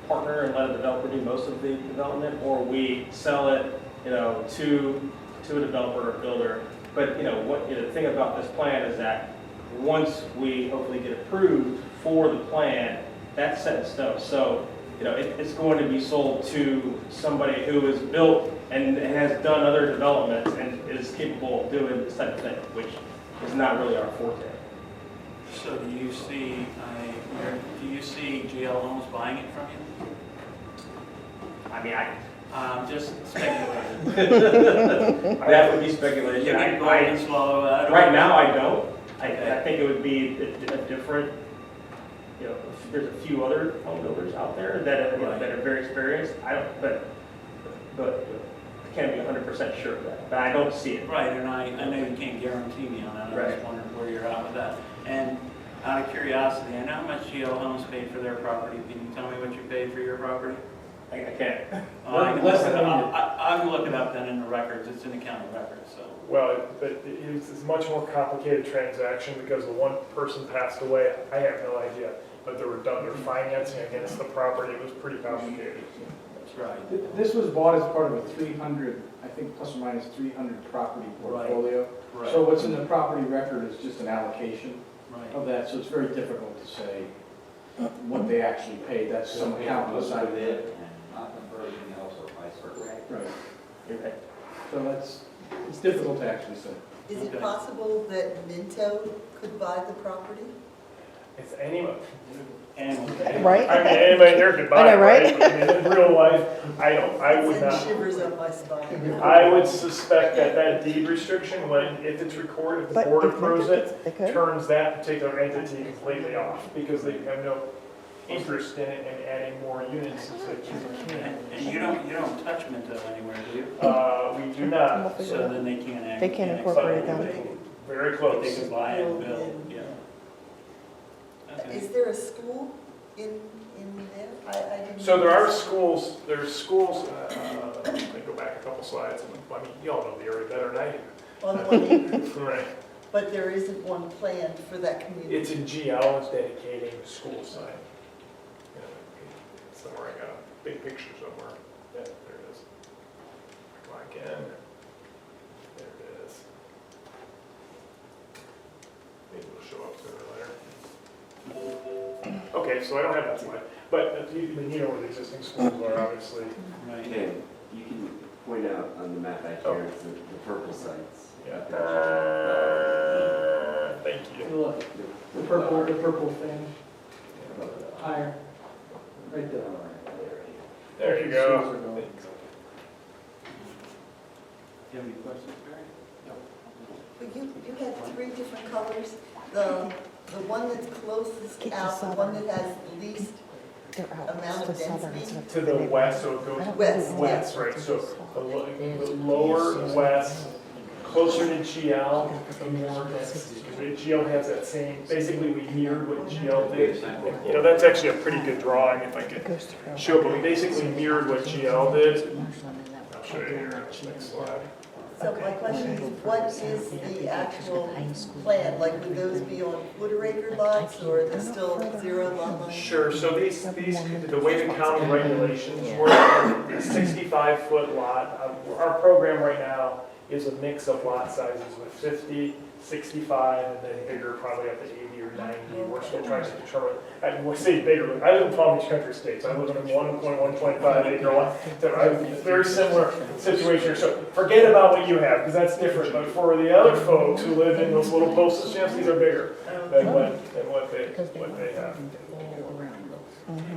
partner and let a developer do most of the development, or we sell it, to a developer or builder. But the thing about this plan is that once we hopefully get approved for the plan, that's set in stone. So it's going to be sold to somebody who is built and has done other developments and is capable of doing this type of thing, which is not really our forte. So do you see GL Homes buying it from you? I mean, just speculating. That would be speculation. You can go ahead and swallow that. Right now, I don't. I think it would be a different, there's a few other home builders out there that are very experienced. I don't, but I can't be 100% sure of that. But I don't see it. Right, and I know you can't guarantee me on that. I Right. just wondered where you're at with that. And out of curiosity, I know how much GL Homes paid for their property. Can you tell me what you paid for your property? I can't. I can look it up then in the records. It's in the county records, so. Well, it's a much more complicated transaction because the one person passed away. I have no idea. but they're financing against the property. It was pretty complicated. That's right. This was bought as part of a 300, I think plus or minus 300 property portfolio. Right. So what's in the property record is just an allocation Right. of that, so it's very difficult to say what they actually paid. That's some account beside it. Not for everything else or vice versa. Right. So it's difficult to actually say. Is it Okay. possible that Minto could buy the property? It's anyone. And Right? I mean, anybody here could buy I it, know, right? right? But I mean, in real life, I would Send not. shivers up my spine. I would suspect that deed restriction, if it's recorded, if the But board if approves Minto it, they could. turns that particular entity completely off, because they have no interest in it and adding more units since they can't. and you don't touch Minto anywhere, do you? We do not. So then they can't act. They can't incorporate But them. very But close. they could buy and build, yeah. Okay. Is there a school in there? I didn't. So there are schools, let me go back a couple slides, I mean, you all know the area better than I do. On 1 acre, Right. but there isn't one planned for that community. It's in GL, it's dedicating the school site. Somewhere I got a big picture somewhere. Yeah, there it is. Come on again. There it is. Maybe it'll show up sooner or later. Okay, so I don't have that slide, but you know where the existing schools are, obviously. Right. Okay, you can point out on the map back here, the purple sites. Yeah. Thank you. Look, the purple thing, higher, right there. There you go. Do you have any questions, Barry? But you had 3 different colors. The one that's closest out, the one that has the least They're out amount to of southern density. instead of To the west, so it goes West, west, right? So the lower west, closer to GL, the more density. Because GL has that same, basically we mirrored what GL did. You know, that's actually a pretty good drawing if I It could goes through. show, but we basically mirrored what GL did. I'll show you here, next slide. So my question is, what is the actual plan? Like, would those be on quarter-acre lots, or are they still 0 lot lines? Sure, so these, the way the county regulations work, a 65-foot lot, our program right now is a mix of lot sizes with 50, 65, and then bigger, probably up to 80 or 90. We're still trying to determine, when I say bigger, I live in Palm Beach Country Estates, I live in a 1.125 acre lot. So I have a very similar situation here, so forget about what you have, because that's different. But for the other folks who live in those little postal stamps, these are bigger than what they have.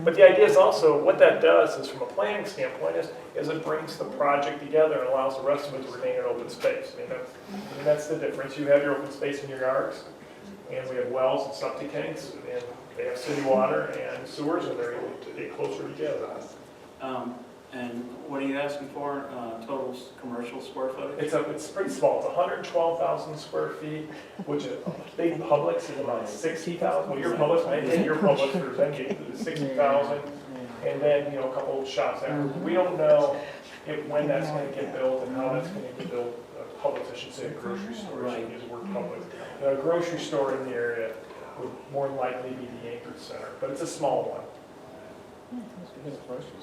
But the idea is also, what that does is, from a planning standpoint, is it brings the project together and allows the rest of it to remain an open space. I mean, that's the difference. You have your open space in your yards, and we have wells and septic tanks, and they have city water and sewers, and they're able to get closer together. And what are you asking for, total commercial square footage? It's pretty small. It's 112,000 square feet, which is big Publix is about 60,000. Well, your Publix, I think your Publix is 60,000, and then a couple of shops after. We don't know when that's going to get built and how that's going to get built. Publix, I should say, a grocery store. I shouldn't use the word Publix. A grocery store in the area would more likely be the anchored center, but it's a small one.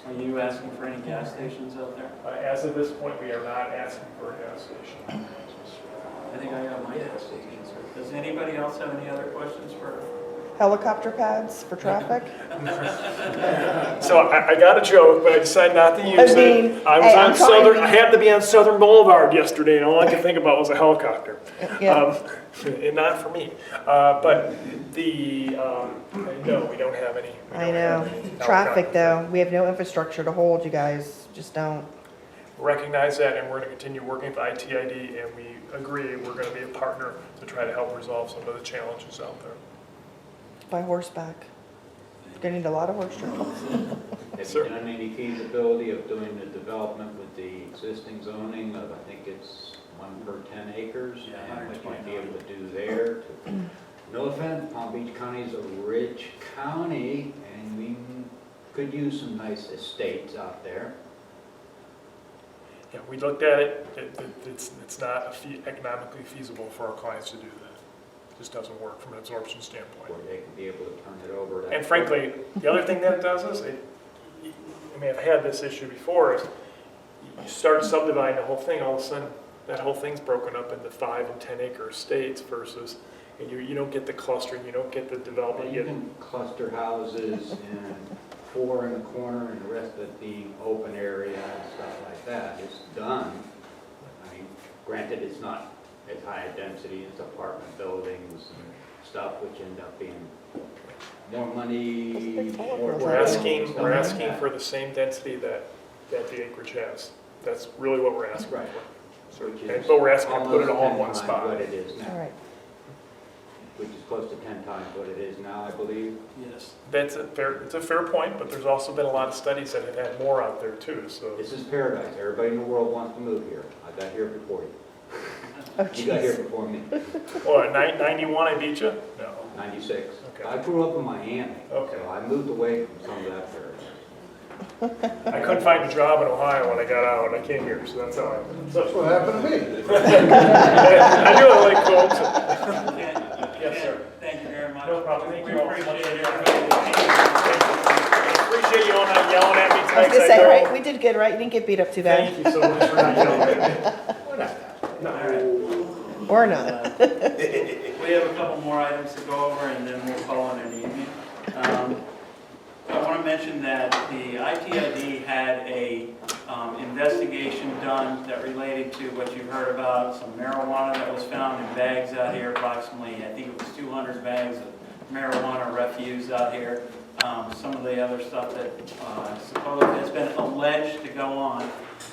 Are you asking for any gas stations out there? As of this point, we are not asking for a gas station. I think I got my gas station answered. Does anybody else have any other questions for? Helicopter pads for traffic? So I got a joke, but I decided not to use I mean, it. I was hey, on I'm trying- Southern. I happened to be on Southern Boulevard yesterday, and all I could think about was a helicopter. Yeah. And not for me. But no, we don't have any. I know. Traffic though, we have no infrastructure to hold you guys, just don't. Recognize that, and we're going to continue working with ITID, and we agree we're going to be a partner to try to help resolve some of the challenges out there. By horseback. Gonna need a lot of horse trails. Have you done any feasibility of doing the development with the existing zoning of, I think it's 1 per 10 acres? Yeah, And what you might be 129. able to do there. No offense, Palm Beach County is a rich county, and we could use some nice estates out there. Yeah, we looked at it. It's not economically feasible for our clients to do that. just doesn't work from an absorption standpoint. Or they could be able to turn it over. that And frankly, the other thing that it does is, I mean, I've had this issue before, is you start subdividing the whole thing, all of a sudden, that whole thing's broken up into 5 and 10 acre estates versus, and you don't get the clustering, you don't get the development. You can cluster houses and 4 in the corner and the rest of it being open area and stuff like that. It's done. I mean, granted, it's not as high a density as apartment buildings and stuff, which end up being more money, more. We're asking for the same density that the acreage has. That's really what we're asking Right. for. Which Okay, is but we're asking to put it almost all in 10 one times spot. What it is All now, right. which is close to 10 times what it is now, I believe. Yes. It's a fair point, but there's also been a lot of studies that have had more out there too, so. This is paradise. Everybody in the world wants to move here. I got here before you. Oh, You got here jeez. before me. Well, 91 I beat you? No. 96. Okay. I grew up in Miami, Okay. so I moved away from some of that paradise. I couldn't find a job in Ohio when I got out, and I came here, so that's how I. That's what happened to me. I knew I liked cold, so. Yes, sir. Thank you very much. No problem. Thank you all very much. Appreciate it. Appreciate you all not yelling at me I tonight. was gonna say, right, we did good, right? You didn't get beat up too bad. Thank you so much for not yelling at me. Or not. We have a couple more items to go over, and then we'll call it an evening. I want to mention that the ITID had a investigation done that related to what you've heard about, some marijuana that was found in bags out here, approximately, I think it was 200 bags of marijuana refuse out here. Some of the other stuff that supposedly has been alleged to go on,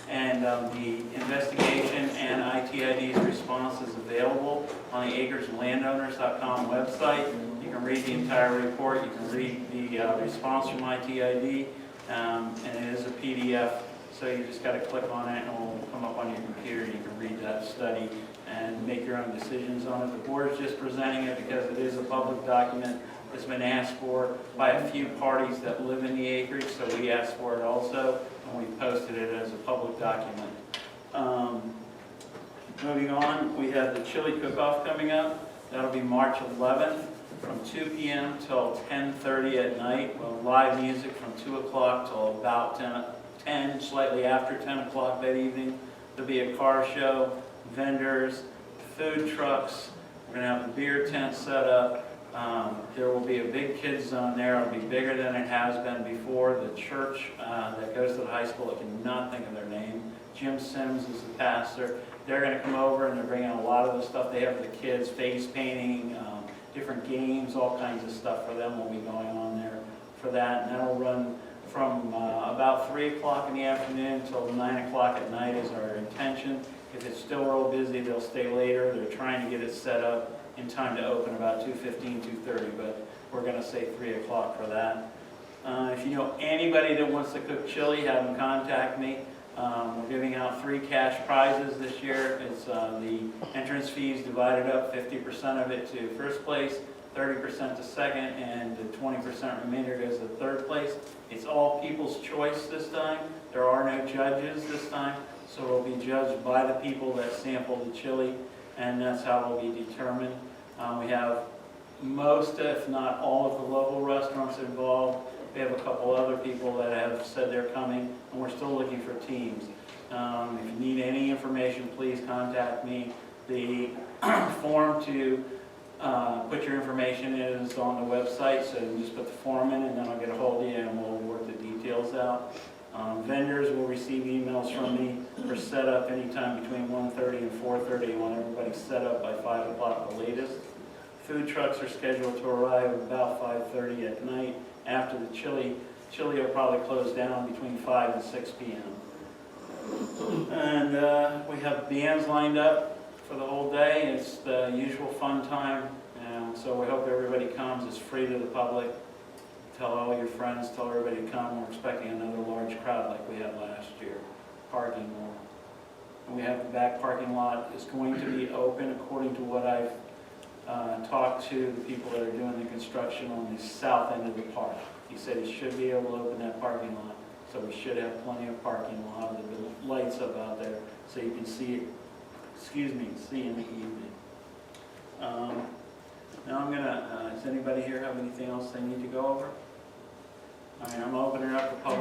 and the investigation and ITID's response is available on the acreslandowners.com website. You can read the entire report, you can read the response from ITID, and it is a PDF, so you just got to click on it and it will come up on your computer. You can read that study and make your own decisions on it. The board is just presenting it because it is a public document. It's been asked for by a few parties that live in the acreage, so we asked for it also, and we posted it as a public document. Moving on, we have the chili cook-off coming up. That'll be March 11th from 2 p.m. till 10:30 at night, with live music from 2 o'clock till about 10, slightly after 10 o'clock that evening. There'll be a car show, vendors, food trucks. We're going to have a beer tent set up. There will be a big kids zone there. It'll be bigger than it has been before. The church that goes to the high school, I cannot think of their name. Jim Sims is the pastor. They're going to come over and they're bringing a lot of the stuff they have for the kids, face painting, different games, all kinds of stuff for them will be going on there for that. And that'll run from about 3 o'clock in the afternoon until 9 o'clock at night is our intention. If it's still real busy, they'll stay later. They're trying to get it set up in time to open about 2:15, 2:30, but we're going to say 3 o'clock for that. If you know anybody that wants to cook chili, have them contact me. We're giving out 3 cash prizes this year. It's the entrance fees divided up, 50% of it to first place, 30% to second, and the 20% remainder goes to third place. It's all people's choice this time. There are no judges this time, so it'll be judged by the people that sample the chili, and that's how it'll be determined. We have most, if not all, of the local restaurants involved. We have a couple other people that have said they're coming, and we're still looking for teams. If you need any information, please contact me. The form to put your information in is on the website, so you just put the form in and then I'll get a hold of you and we'll work the details out. Vendors will receive emails from me for setup anytime between 1:30 and 4:30. I want everybody set up by 5 o'clock the latest. Food trucks are scheduled to arrive about 5:30 at night. After the chili will probably close down between 5 and 6 p.m. And we have bands lined up for the whole day. It's the usual fun time, and so we hope everybody comes. It's free to the public. Tell all your friends, tell everybody to come. We're expecting another large crowd like we had last year. Parking lot. And we have the back parking lot is going to be open according to what I've talked to the people that are doing the construction on the south end of the park. He said he should be able to open that parking lot, so we should have plenty of parking. We'll have the lights up out there so you can see it, see in the evening. Now I'm gonna, does anybody here have anything else they need to go over? I mean, I'm opening up the public